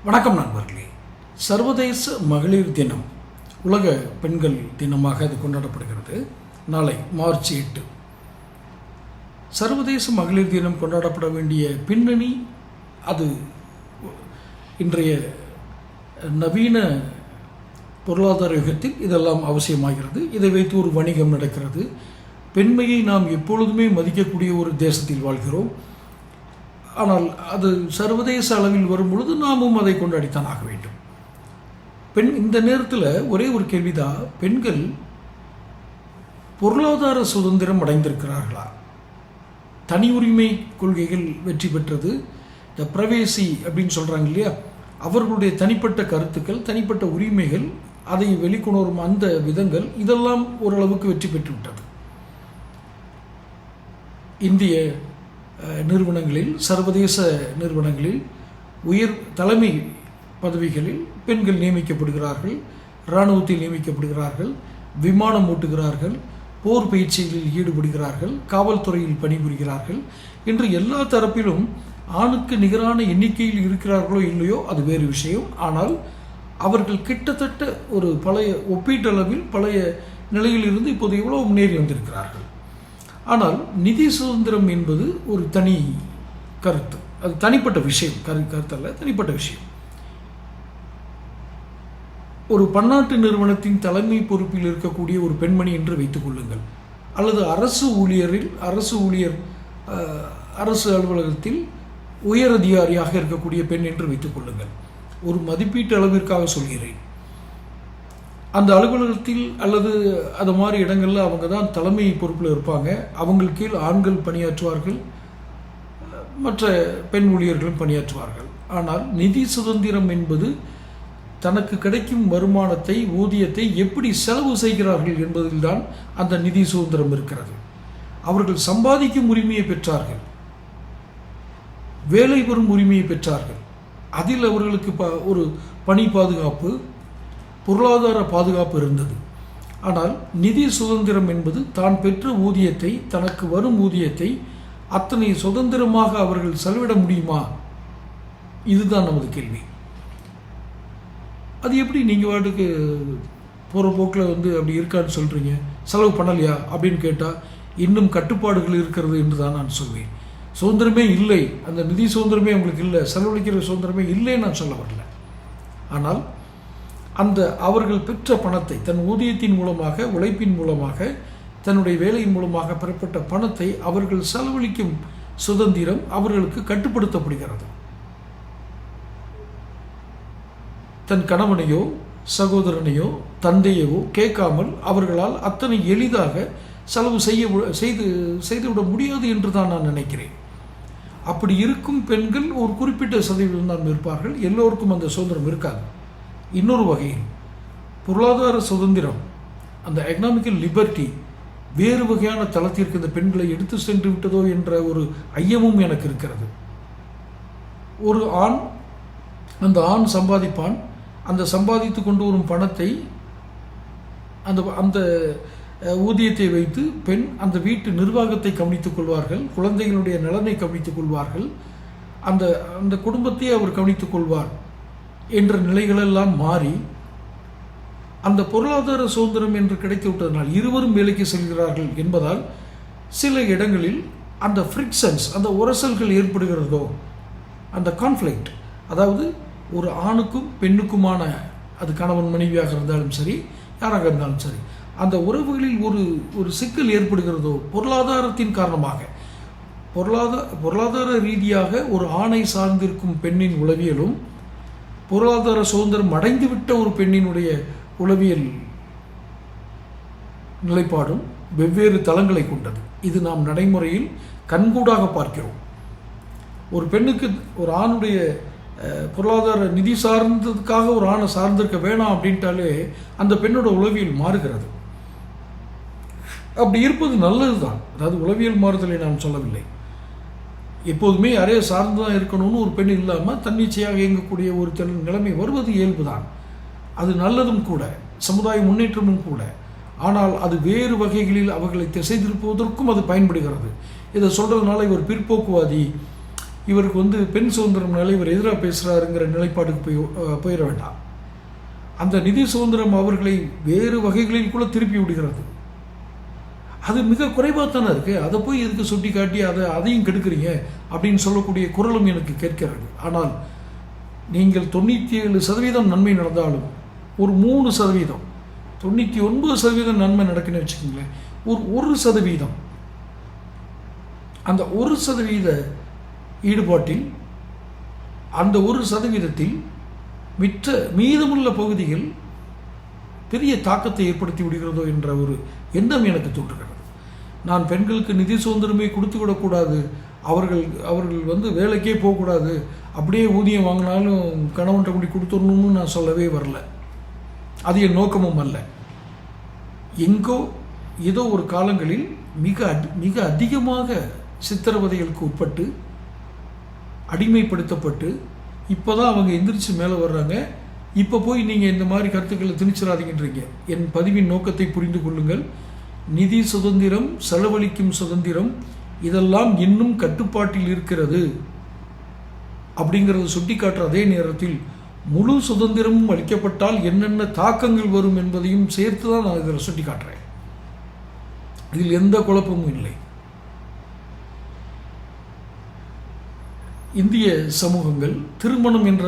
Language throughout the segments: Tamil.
வணக்கம் நண்பர்களே. சர்வதேச மகளிர் தினம், உலக பெண்கள் தினமாக அது கொண்டாடப்படுகிறது. நாளை மார்ச் 8. சர்வதேச மகளிர் தினம் கொண்டாடப்பட வேண்டிய பின்னணி, அது இன்றைய நவீன பொருளாதார யுகத்தில் இதெல்லாம் அவசியமாகிறது. இதை வைத்து ஒரு வணிகம் நடக்கிறது. பெண்மையை நாம் எப்பொழுதுமே மதிக்கக்கூடிய ஒரு தேசத்தில் வாழ்கிறோம். ஆனால் அது சர்வதேச அளவில் வரும் பொழுது நாமும் அதை கொண்டாடித்தான் ஆக வேண்டும். இந்த நேரத்தில் ஒரே ஒரு கேள்விதான், பெண்கள் பொருளாதார சுதந்திரம் அடைந்திருக்கிறார்களா? தனி உரிமை கொள்கைகள் வெற்றி பெற்றது. இந்த பிரைவேசி அப்படின்னு சொல்கிறாங்க இல்லையா, அவர்களுடைய தனிப்பட்ட கருத்துக்கள், தனிப்பட்ட உரிமைகள், அதை வெளிக்கொணரும் அந்த விதங்கள், இதெல்லாம் ஓரளவுக்கு வெற்றி பெற்றுவிட்டது. இந்திய நிறுவனங்களில், சர்வதேச நிறுவனங்களில் உயர் தலைமை பதவிகளில் பெண்கள் நியமிக்கப்படுகிறார்கள், இராணுவத்தில் நியமிக்கப்படுகிறார்கள், விமானம் ஓட்டுகிறார்கள், போர் பயிற்சிகளில் ஈடுபடுகிறார்கள், காவல்துறையில் பணிபுரிகிறார்கள் என்று எல்லா தரப்பிலும் ஆணுக்கு நிகரான எண்ணிக்கையில் இருக்கிறார்களோ இல்லையோ அது வேறு விஷயம். ஆனால் அவர்கள் கிட்டத்தட்ட ஒரு பழைய ஒப்பீட்டளவில் பழைய நிலையிலிருந்து இப்போது எவ்வளோ முன்னேறி வந்திருக்கிறார்கள். ஆனால் நிதி சுதந்திரம் என்பது ஒரு தனி கருத்து, அது தனிப்பட்ட விஷயம். கருத்தல்ல, தனிப்பட்ட விஷயம். ஒரு பன்னாட்டு நிறுவனத்தின் தலைமை பொறுப்பில் இருக்கக்கூடிய ஒரு பெண்மணி என்று வைத்துக் கொள்ளுங்கள், அல்லது அரசு அலுவலகத்தில் உயர் அதிகாரியாக இருக்கக்கூடிய பெண் என்று வைத்துக் கொள்ளுங்கள். ஒரு மதிப்பீட்டு அளவிற்காக சொல்கிறேன். அந்த அலுவலகத்தில் அல்லது அது மாதிரி இடங்களில் அவங்க தான் தலைமை பொறுப்பில் இருப்பாங்க. அவங்களுக்கு கீழ் ஆண்கள் பணியாற்றுவார்கள், மற்ற பெண் ஊழியர்களும் பணியாற்றுவார்கள். ஆனால் நிதி சுதந்திரம் என்பது தனக்கு கிடைக்கும் வருமானத்தை, ஊதியத்தை எப்படி செலவு செய்கிறார்கள் என்பதில்தான் அந்த நிதி சுதந்திரம் இருக்கிறது. அவர்கள் சம்பாதிக்கும் உரிமையை பெற்றார்கள், வேலை பெறும் உரிமையை பெற்றார்கள். அதில் அவர்களுக்கு ஒரு பணி பாதுகாப்பு, பொருளாதார பாதுகாப்பு இருந்தது. ஆனால் நிதி சுதந்திரம் என்பது தான் பெற்ற ஊதியத்தை, தனக்கு வரும் ஊதியத்தை அத்தனை சுதந்திரமாக அவர்கள் செலவிட முடியுமா? இதுதான் நமது கேள்வி. அது எப்படி நீங்கள் வாட்டுக்கு போகிற போக்கில் அப்படி இருக்கான்னு சொல்கிறீங்க, செலவு பண்ணலையா அப்படின்னு கேட்டால் இன்னும் கட்டுப்பாடுகள் இருக்கிறது என்று தான் நான் சொல்வேன். சுதந்திரமே இல்லை, அந்த நிதி சுதந்திரமே உங்களுக்கு இல்லை, செலவழிக்கிற சுதந்திரமே இல்லைன்னு நான் சொல்ல வரல. ஆனால் அந்த அவர்கள் பெற்ற பணத்தை, தன் ஊதியத்தின் மூலமாக, உழைப்பின் மூலமாக, தன்னுடைய வேலையின் மூலமாக பெறப்பட்ட பணத்தை அவர்கள் செலவழிக்கும் சுதந்திரம் அவர்களுக்கு கட்டுப்படுத்தப்படுகிறது. தன் கணவனையோ சகோதரனையோ தந்தையவோ கேட்காமல் அவர்களால் அத்தனை எளிதாக செலவு செய்துவிட முடியாது என்று தான் நான் நினைக்கிறேன். அப்படி இருக்கும் பெண்கள் ஒரு குறிப்பிட்ட சதவீதம் தான் இருப்பார்கள். எல்லோருக்கும் அந்த சுதந்திரம் இருக்காது. இன்னொரு வகையில் பொருளாதார சுதந்திரம், அந்த எக்கனாமிக்கல் லிபர்ட்டி வேறு வகையான தளத்திற்கு இந்த பெண்களை எடுத்து சென்று விட்டதோ என்ற ஒரு ஐயமும் எனக்கு இருக்கிறது. ஒரு ஆண், அந்த ஆண் சம்பாதிப்பான், அந்த சம்பாதித்து கொண்டு வரும் பணத்தை, அந்த ஊதியத்தை வைத்து பெண் அந்த வீட்டு நிர்வாகத்தை கவனித்துக் கொள்வார்கள், குழந்தைகளுடைய நலனை கவனித்துக் கொள்வார்கள், அந்த குடும்பத்தை அவர் கவனித்துக் கொள்வார் என்ற நிலைகளெல்லாம் மாறி அந்த பொருளாதார சுதந்திரம் என்று கிடைத்து விட்டதனால் இருவரும் வேலைக்கு செல்கிறார்கள் என்பதால் சில இடங்களில் அந்த ஃப்ரிக்ஷன்ஸ், அந்த உரசல்கள் ஏற்படுகிறதோ, அந்த கான்ஃப்ளிக்ட், அதாவது ஒரு ஆணுக்கும் பெண்ணுக்குமான, அது கணவன் மனைவியாக இருந்தாலும் சரி, யாராக இருந்தாலும் சரி, அந்த உறவுகளில் ஒரு சிக்கல் ஏற்படுகிறதோ பொருளாதாரத்தின் காரணமாக. பொருளாதார ரீதியாக ஒரு ஆணை சார்ந்திருக்கும் பெண்ணின் உளவியலும், பொருளாதார சுதந்திரம் அடைந்துவிட்ட ஒரு பெண்ணினுடைய உளவியல் நிலைப்பாடும் வெவ்வேறு தளங்களை கொண்டது. இது நாம் நடைமுறையில் கண்கூடாக பார்க்கிறோம். ஒரு பெண்ணுக்கு ஒரு ஆணுடைய பொருளாதார நிதி சார்ந்ததுக்காக ஒரு ஆணை சார்ந்திருக்க வேணாம் அப்படின்ட்டாலே அந்த பெண்ணோட உளவியல் மாறுகிறது. அப்படி இருப்பது நல்லது தான். அதாவது உளவியல் மாறுதலை நான் சொல்லவில்லை. எப்போதுமே யாரையோ சார்ந்து தான் இருக்கணும்னு ஒரு பெண் இல்லாமல் தன்னிச்சையாக இயங்கக்கூடிய ஒரு நிலைமை வருவது இயல்பு தான். அது நல்லதும் கூட, சமுதாய முன்னேற்றமும் கூட. ஆனால் அது வேறு வகைகளில் அவர்களை திசை திருப்புவதற்கும் அது பயன்படுகிறது. இதை சொல்கிறதுனால இவர் பிற்போக்குவாதி, இவருக்கு வந்து பெண் சுதந்திரம்னால இவர் எதிராக பேசுகிறாருங்கிற நிலைப்பாட்டுக்கு போயிட வேண்டாம். அந்த நிதி சுதந்திரம் அவர்களை வேறு வகைகளில் கூட திருப்பி விடுகிறது. அது மிக குறைவாக தானே இருக்குது. அதை போய் எதுக்கு சுட்டி காட்டி அதையும் கெடுக்கிறீங்க அப்படின்னு சொல்லக்கூடிய குரலும் எனக்கு கேட்கிறது. ஆனால் நீங்கள் 97% நன்மை நடந்தாலும் ஒரு 3%, 99% நன்மை நடக்குன்னு வச்சுக்கோங்களேன். ஒரு 1%, அந்த 1% ஈடுபாட்டில், அந்த 1%த்தில் மீதமுள்ள பகுதிகள் பெரிய தாக்கத்தை ஏற்படுத்தி விடுகிறதோ என்ற ஒரு எண்ணம் எனக்கு தோன்றுகிறது. நான் பெண்களுக்கு நிதி சுதந்திரமே கொடுத்து விடக்கூடாது, அவர்கள் வந்து வேலைக்கே போகக்கூடாது, அப்படியே ஊதியம் வாங்கினாலும் கணவன்கிட்ட கொண்டு கொடுத்துடணும்னு நான் சொல்லவே வரல. அது என் நோக்கமும் அல்ல. எங்கோ ஏதோ ஒரு காலங்களில் மிக அதிகமாக சித்திரவதைகளுக்கு உட்பட்டு அடிமைப்படுத்தப்பட்டு இப்போ தான் அவங்க எந்திரிச்சு மேலே வர்றாங்க. இப்போ போய் நீங்கள் இந்த மாதிரி கருத்துக்களை திணிச்சிடாதீங்கன்றீங்க. என் பதிவின் நோக்கத்தை புரிந்து கொள்ளுங்கள். நிதி சுதந்திரம், செலவழிக்கும் சுதந்திரம், இதெல்லாம் இன்னும் கட்டுப்பாட்டில் இருக்கிறது அப்படிங்கிறத சுட்டி காட்டுற அதே நேரத்தில் முழு சுதந்திரமும் அளிக்கப்பட்டால் என்னென்ன தாக்கங்கள் வரும் என்பதையும் சேர்த்து தான் நான் இதில் சுட்டி காட்டுறேன். இதில் எந்த குழப்பமும் இல்லை. இந்திய சமூகங்கள் திருமணம் என்ற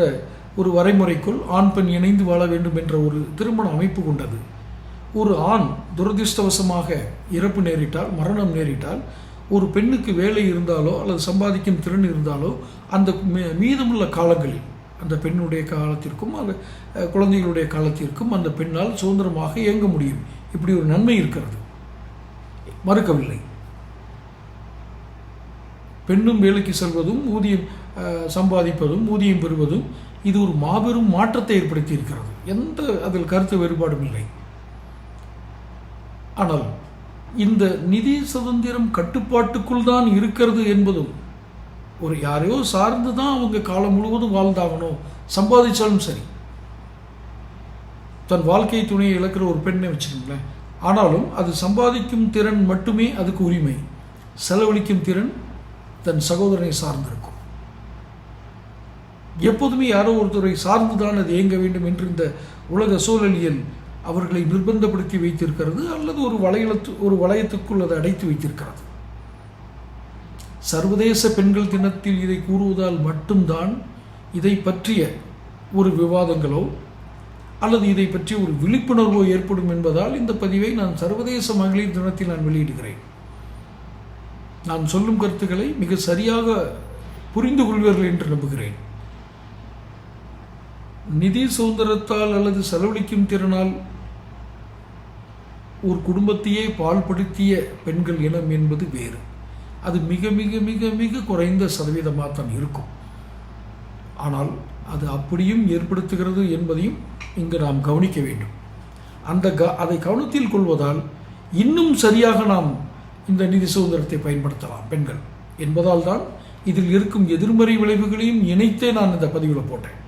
ஒரு வரைமுறைக்குள் ஆண் பெண் இணைந்து வாழ வேண்டும் என்ற ஒரு திருமண அமைப்பு கொண்டது. ஒரு ஆண் துரதிர்ஷ்டவசமாக இறப்பு நேரிட்டால், மரணம் நேரிட்டால், ஒரு பெண்ணுக்கு வேலை இருந்தாலோ அல்லது சம்பாதிக்கும் திறன் இருந்தாலோ அந்த மீதமுள்ள காலங்களில் அந்த பெண்ணுடைய காலத்திற்கும் அந்த குழந்தைகளுடைய காலத்திற்கும் அந்த பெண்ணால் சுதந்திரமாக இயங்க முடியும். இப்படி ஒரு நன்மை இருக்கிறது, மறுக்கவில்லை. பெண்ணும் வேலைக்கு செல்வதும் ஊதியம் சம்பாதிப்பதும் ஊதியம் பெறுவதும் இது ஒரு மாபெரும் மாற்றத்தை ஏற்படுத்தி இருக்கிறது. எந்த அதில் கருத்து வேறுபாடும் இல்லை. ஆனால் இந்த நிதி சுதந்திரம் கட்டுப்பாட்டுக்குள் தான் இருக்கிறது என்பதும், ஒரு யாரையோ சார்ந்து தான் அவங்க காலம் முழுவதும் வாழ்ந்தாகணும், சம்பாதிச்சாலும் சரி. தன் வாழ்க்கை துணையை இழக்கிற ஒரு பெண்ணை வச்சுக்கோங்களேன். ஆனாலும் அது சம்பாதிக்கும் திறன் மட்டுமே அதுக்கு உரிமை. செலவழிக்கும் திறன் தன் சகோதரனை சார்ந்திருக்கும். எப்போதுமே யாரோ ஒருத்தரை சார்ந்துதான் அது இயங்க வேண்டும் என்று இந்த உலக சூழலியல் அவர்களை நிர்பந்தப்படுத்தி வைத்திருக்கிறது, அல்லது ஒரு வளையத்துக்குள் அதை அடைத்து வைத்திருக்கிறது. சர்வதேச பெண்கள் தினத்தில் இதை கூறுவதால் மட்டும்தான் இதை பற்றிய ஒரு விவாதங்களோ அல்லது இதை பற்றிய ஒரு விழிப்புணர்வோ ஏற்படும் என்பதால் இந்த பதிவை நான் சர்வதேச மகளிர் தினத்தில் நான் வெளியிடுகிறேன். நான் சொல்லும் கருத்துக்களை மிக சரியாக புரிந்து கொள்வீர்கள் என்று நம்புகிறேன். நிதி சுதந்திரத்தால் அல்லது செலவழிக்கும் திறனால் ஒரு குடும்பத்தையே பால்படுத்திய பெண்கள் இனம் என்பது வேறு. அது மிக மிக மிக மிக குறைந்த சதவீதமாக தான் இருக்கும். ஆனால் அது அப்படியும் ஏற்படுத்துகிறது என்பதையும் இங்கு நாம் கவனிக்க வேண்டும். அதை கவனத்தில் கொள்வதால் இன்னும் சரியாக நாம் இந்த நிதி சுதந்திரத்தை பயன்படுத்தலாம் பெண்கள் என்பதால் தான் இதில் இருக்கும் எதிர்மறை விளைவுகளையும் இணைத்தே நான் இந்த பதிவில் போட்டேன்.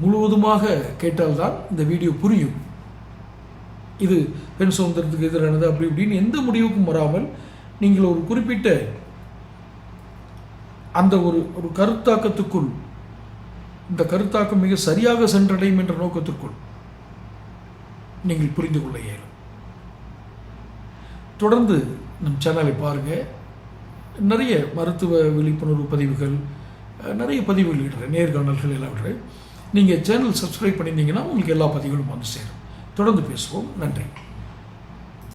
முழுவதுமாக கேட்டால்தான் இந்த வீடியோ புரியும். இது பெண் சுதந்திரத்துக்கு எதிரானது அப்படி இப்படின்னு எந்த முடிவுக்கும் வராமல் நீங்கள் ஒரு குறிப்பிட்ட அந்த ஒரு கருத்தாக்கத்துக்குள், இந்த கருத்தாக்கம் மிக சரியாக சென்றடையும் என்ற நோக்கத்திற்குள் நீங்கள் புரிந்து கொள்ள இயலும். தொடர்ந்து நம் சேனலை பாருங்கள். நிறைய மருத்துவ விழிப்புணர்வு பதிவுகள், நிறைய பதிவுகள் இடுறேன், நேர்காணல்கள் எல்லாம் இடுறேன். நீங்கள் சேனல் சப்ஸ்கிரைப் பண்ணியிருந்தீங்கன்னா உங்களுக்கு எல்லா பதிவுகளும் வந்து சேரும். தொடர்ந்து பேசுவோம். நன்றி.